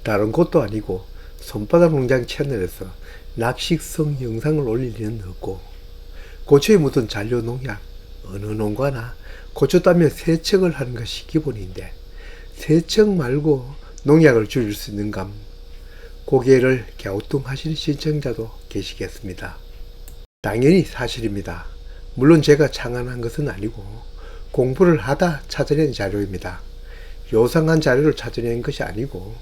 다른 곳도 아니고 손바닥 농장 채널에서 낙식성 영상을 올릴 리는 없고, 고추에 묻은 잔류 농약, 어느 농가나 고추 따면 세척을 하는 것이 기본인데 세척 말고 농약을 줄일 수 있는감? 고개를 갸우뚱하시는 시청자도 계시겠습니다. 당연히 사실입니다. 물론 제가 창안한 것은 아니고 공부를 하다 찾아낸 자료입니다. 요상한 자료를 찾아낸 것이 아니고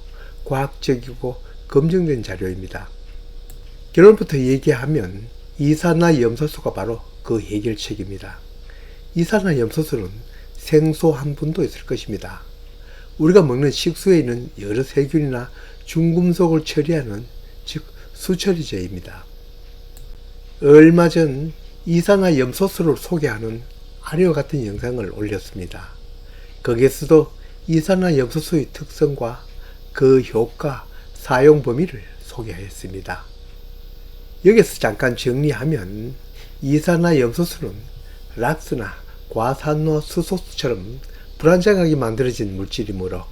과학적이고 검증된 자료입니다. 결론부터 얘기하면 이산화염소수가 바로 그 해결책입니다. 이산화염소수는 생소 한 분도 있을 것입니다. 우리가 먹는 식수에 있는 여러 세균이나 중금속을 처리하는, 즉 수처리제입니다. 얼마 전 이산화염소수를 소개하는 아래와 같은 영상을 올렸습니다. 거기에서도 이산화염소수의 특성과 그 효과, 사용 범위를 소개하였습니다. 여기서 잠깐 정리하면 이산화염소수는 락스나 과산화수소수처럼 불안정하게 만들어진 물질이므로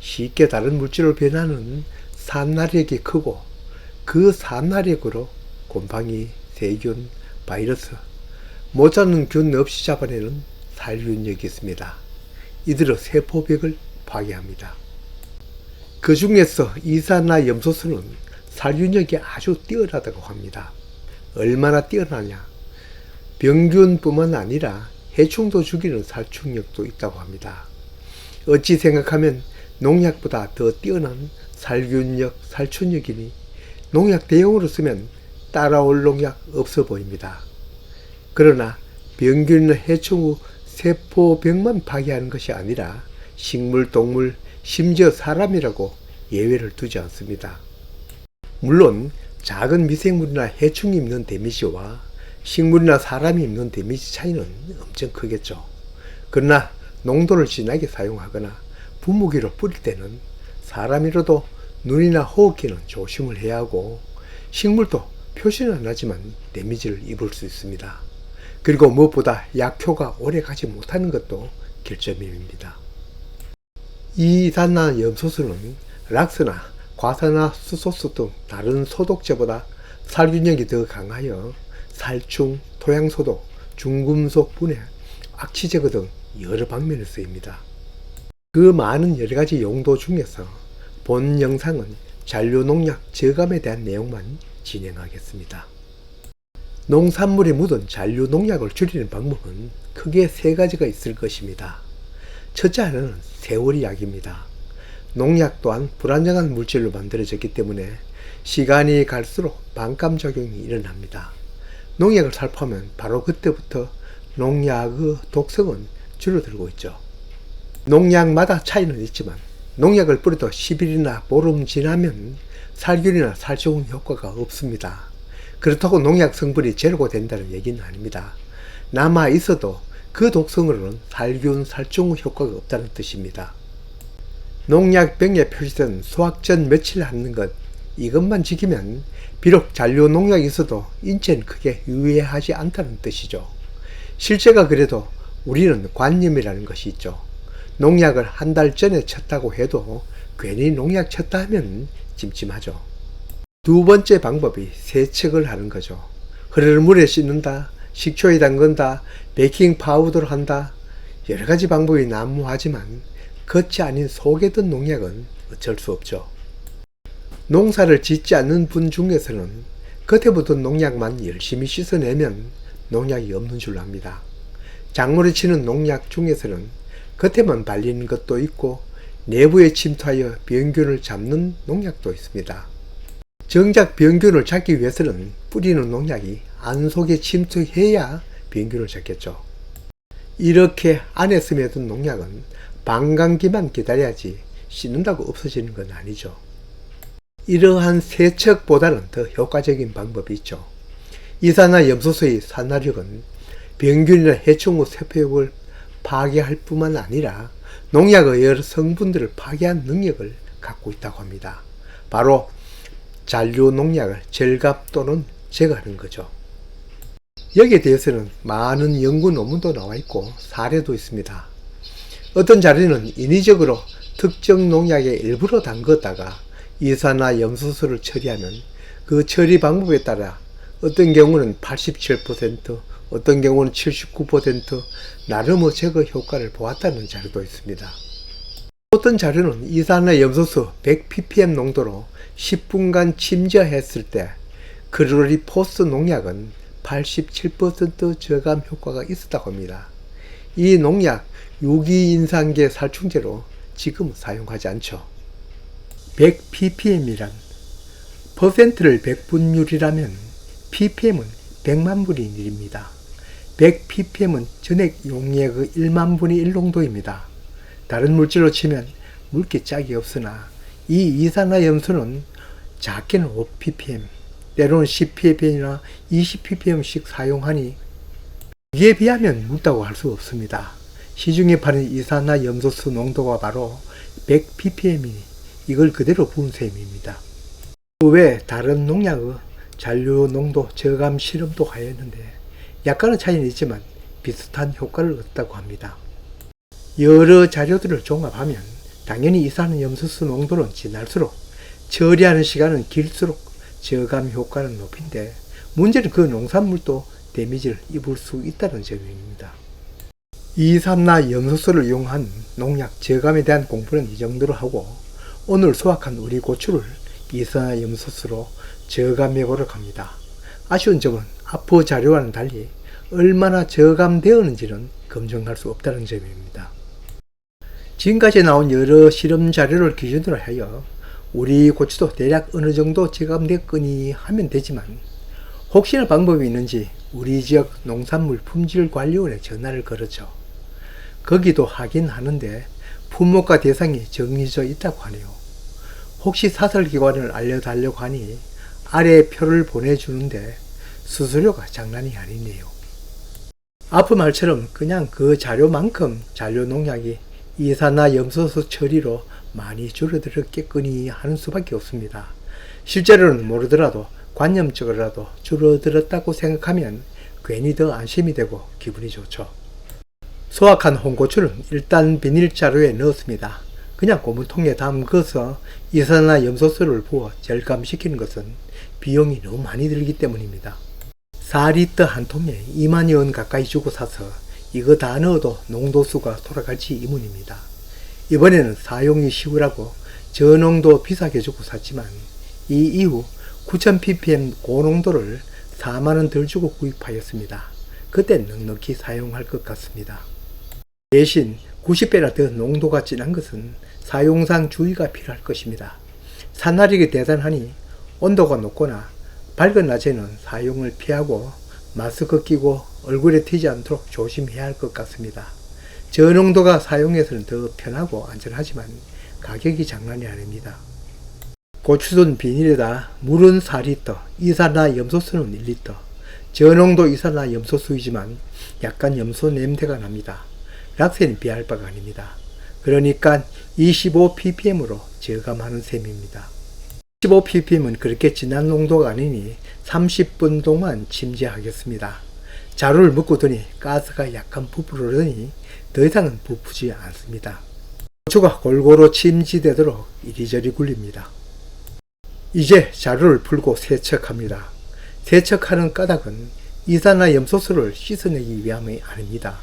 쉽게 다른 물질로 변하는 산화력이 크고, 그 산화력으로 곰팡이, 세균, 바이러스, 못 잡는 균 없이 잡아내는 살균력이 있습니다. 이들은 세포벽을 파괴합니다. 그 중에서 이산화염소수는 살균력이 아주 뛰어나다고 합니다. 얼마나 뛰어나냐? 병균뿐만 아니라 해충도 죽이는 살충력도 있다고 합니다. 어찌 생각하면 농약보다 더 뛰어난 살균력, 살충력이니 농약 대용으로 쓰면 따라올 농약 없어 보입니다. 그러나 병균이나 해충 후 세포벽만 파괴하는 것이 아니라 식물, 동물, 심지어 사람이라고 예외를 두지 않습니다. 물론 작은 미생물이나 해충이 입는 데미지와 식물이나 사람이 입는 데미지 차이는 엄청 크겠죠. 그러나 농도를 진하게 사용하거나 분무기로 뿌릴 때는 사람이라도 눈이나 호흡기는 조심을 해야 하고, 식물도 표시는 안 하지만 데미지를 입을 수 있습니다. 그리고 무엇보다 약효가 오래 가지 못하는 것도 결점입니다. 이산화염소수는 락스나 과산화수소수 등 다른 소독제보다 살균력이 더 강하여 살충, 토양소독, 중금속 분해, 악취 제거 등 여러 방면에 쓰입니다. 그 많은 여러가지 용도 중에서 본 영상은 잔류농약 저감에 대한 내용만 진행하겠습니다. 농산물에 묻은 잔류농약을 줄이는 방법은 크게 세 가지가 있을 것입니다. 첫째 하나는 세월이 약입니다. 농약 또한 불안정한 물질로 만들어졌기 때문에 시간이 갈수록 반감작용이 일어납니다. 농약을 살포하면 바로 그때부터 농약의 독성은 줄어들고 있죠. 농약마다 차이는 있지만 농약을 뿌려도 10일이나 보름 지나면 살균이나 살충 효과가 없습니다. 그렇다고 농약 성분이 제로가 된다는 얘기는 아닙니다. 남아 있어도 그 독성으로는 살균, 살충 효과가 없다는 뜻입니다. 농약병에 표시된 수확 전 며칠 함는 것, 이것만 지키면 비록 잔류 농약이 있어도 인체는 크게 유해하지 않다는 뜻이죠. 실제가 그래도 우리는 관념이라는 것이 있죠. 농약을 한 달 전에 쳤다고 해도 괜히 농약 쳤다 하면 찜찜하죠. 두 번째 방법이 세척을 하는 거죠. 흐르는 물에 씻는다, 식초에 담근다, 베이킹 파우더로 한다, 여러 가지 방법이 난무하지만 겉이 아닌 속에 든 농약은 어쩔 수 없죠. 농사를 짓지 않는 분 중에서는 겉에 묻은 농약만 열심히 씻어내면 농약이 없는 줄로 압니다. 작물에 치는 농약 중에서는 겉에만 발리는 것도 있고 내부에 침투하여 병균을 잡는 농약도 있습니다. 정작 병균을 잡기 위해서는 뿌리는 농약이 안 속에 침투해야 병균을 잡겠죠. 이렇게 안에 스며든 농약은 방광기만 기다려야지 씻는다고 없어지는 건 아니죠. 이러한 세척보다는 더 효과적인 방법이 있죠. 이산화염소수의 산화력은 병균이나 해충 후 세포벽을 파괴할 뿐만 아니라 농약의 여러 성분들을 파괴한 능력을 갖고 있다고 합니다. 바로 잔류 농약을 절감 또는 제거하는 거죠. 여기에 대해서는 많은 연구 논문도 나와 있고 사례도 있습니다. 어떤 자료는 인위적으로 특정 농약에 일부러 담갔다가 이산화염소수를 처리하면 그 처리 방법에 따라 어떤 경우는 87%, 어떤 경우는 79% 나름의 제거 효과를 보았다는 자료도 있습니다. 어떤 자료는 이산화염소수 100ppm 농도로 10분간 침저했을 때 클로리포스 농약은 87% 저감 효과가 있었다고 합니다. 이 농약 유기인산계 살충제로 지금은 사용하지 않죠. 100ppm이란 퍼센트를 100분율이라면 ppm은 100만 분의 1입니다. 100ppm은 전액 용액의 1만 분의 1 농도입니다. 다른 물질로 치면 물기 짝이 없으나 이 이산화염소는 작게는 5ppm, 때로는 10ppm이나 20ppm씩 사용하니 이에 비하면 묽다고 할 수 없습니다. 시중에 파는 이산화염소수 농도가 바로 100ppm이니 이걸 그대로 부은 셈입니다. 그 외 다른 농약의 잔류 농도 저감 실험도 하였는데 약간의 차이는 있지만 비슷한 효과를 얻었다고 합니다. 여러 자료들을 종합하면 당연히 이산화염소수 농도는 진할수록 처리하는 시간은 길수록 저감 효과는 높은데 문제는 그 농산물도 데미지를 입을 수 있다는 점입니다. 이산화염소수를 이용한 농약 저감에 대한 공부는 이 정도로 하고 오늘 수확한 우리 고추를 이산화염소수로 저감해 보려고 합니다. 아쉬운 점은 앞의 자료와는 달리 얼마나 저감되었는지는 검증할 수 없다는 점입니다. 지금까지 나온 여러 실험 자료를 기준으로 하여 우리 고추도 대략 어느 정도 저감되었거니 하면 되지만 혹시나 방법이 있는지 우리 지역 농산물 품질관리원에 전화를 걸었죠. 거기도 하긴 하는데 품목과 대상이 정해져 있다고 하네요. 혹시 사설기관을 알려달라고 하니 아래 표를 보내주는데 수수료가 장난이 아니네요. 앞의 말처럼 그냥 그 자료만큼 잔류 농약이 이산화염소수 처리로 많이 줄어들었겠거니 하는 수밖에 없습니다. 실제로는 모르더라도 관념적으로라도 줄어들었다고 생각하면 괜히 더 안심이 되고 기분이 좋죠. 수확한 홍고추는 일단 비닐자루에 넣었습니다. 그냥 고무통에 담궈서 이산화염소수를 부어 절감시키는 것은 비용이 너무 많이 들기 때문입니다. 4리터 한 통에 2만여 원 가까이 주고 사서 이거 다 넣어도 농도수가 돌아갈지 의문입니다. 이번에는 사용이 쉬우라고 저농도 비싸게 주고 샀지만 이 이후 9000ppm 고농도를 4만원 덜 주고 구입하였습니다. 그때 넉넉히 사용할 것 같습니다. 대신 90배나 더 농도가 진한 것은 사용상 주의가 필요할 것입니다. 산화력이 대단하니 온도가 높거나 밝은 낮에는 사용을 피하고 마스크 끼고 얼굴에 튀지 않도록 조심해야 할 것 같습니다. 저농도가 사용해서는 더 편하고 안전하지만 가격이 장난이 아닙니다. 고추전 비닐에다 물은 4리터, 이산화염소수는 1리터, 저농도 이산화염소수이지만 약간 염소 냄새가 납니다. 락세는 비할 바가 아닙니다. 그러니까 25ppm으로 저감하는 셈입니다. 15ppm은 그렇게 진한 농도가 아니니 30분 동안 침제하겠습니다. 자루를 묶고 두니 가스가 약간 부풀으더니 더 이상은 부푸지 않습니다. 고추가 골고루 침지되도록 이리저리 굴립니다. 이제 자루를 풀고 세척합니다. 세척하는 까닭은 이산화염소수를 씻어내기 위함이 아닙니다.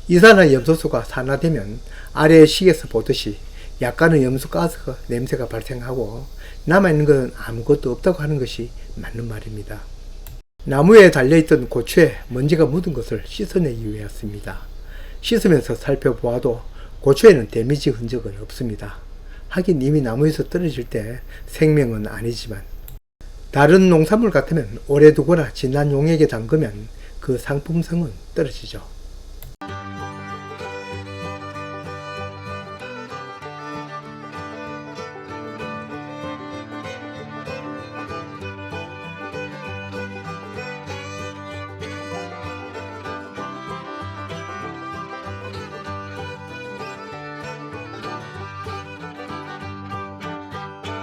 이산화염소수가 산화되면 아래 식에서 보듯이 약간의 염소가스가 냄새가 발생하고 남아있는 것은 아무것도 없다고 하는 것이 맞는 말입니다. 나무에 달려있던 고추에 먼지가 묻은 것을 씻어내기 위해서입니다. 씻으면서 살펴보아도 고추에는 데미지 흔적은 없습니다. 하긴 이미 나무에서 떨어질 때 생명은 아니지만 다른 농산물 같으면 오래 두거나 진한 용액에 담그면 그 상품성은 떨어지죠.